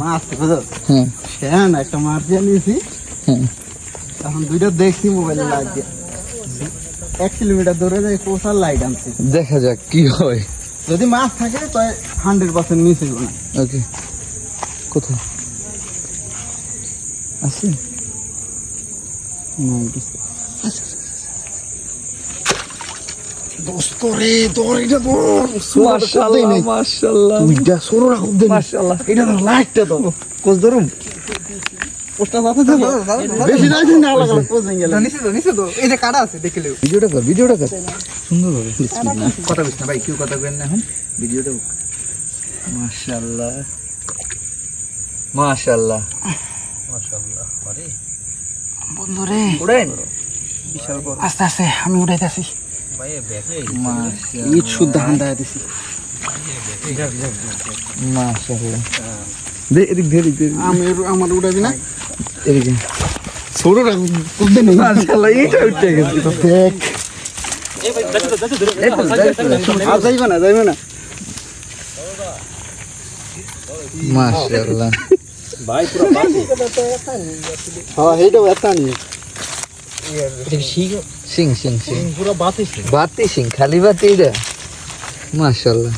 মাছ একটা মাছ দিয়ে নিয়েছি, এখন দুইটা দেখছি মোবাইলে লাইট দিয়ে 1 কিলোমিটার দূরে যাই পৌঁছার লাইট আনছি। দেখা যাক কি হয়। যদি মাছ থাকে তাই 100% মিস হইব না। ওকে, কোথায় আছে? দোস্ত রে তোর এটা তো মাশাআল্লাহ মাশাআল্লাহ, দুইটা সরো রাখব দে মাশাআল্লাহ। এটা তো লাইটটা তো কোজ ধরুম পোস্টটা মাথা দেব বেশি রাখি না লাগলো কোজ ভেঙে গেল। নিচে তো এই যে কাটা আছে দেখলেও। ভিডিওটা কর সুন্দর হবে। কথা বলিস না ভাই, কেউ কথা বলেন না এখন ভিডিওটা। মাশাআল্লাহ মাশাআল্লাহ মাশাআল্লাহ। আরে বন্ধু রে উড়েন, বিশাল বড়। আস্তে আস্তে আমি উঠাইতেছি। ভাই ব্যাকে মাশাআল্লাহ ঈদ শুদ্ধ হান্দায় দিছি। মাশাআল্লাহ। দে এদিক ধরে আমি আমার উঠাবি না এদিকে। সরো রাখব কোজ দে নেই। মাশাআল্লাহ এইটা উঠে গেছে। তো দেখ আর যাইবা না মাশাআল্লাহ ভাই পুরো বাতি। হ্যাঁ এইটাও একটা নিয়ে এটা সিং পুরো বাতি। বাতি সিং, খালি বাতি এটা। মাশাআল্লাহ।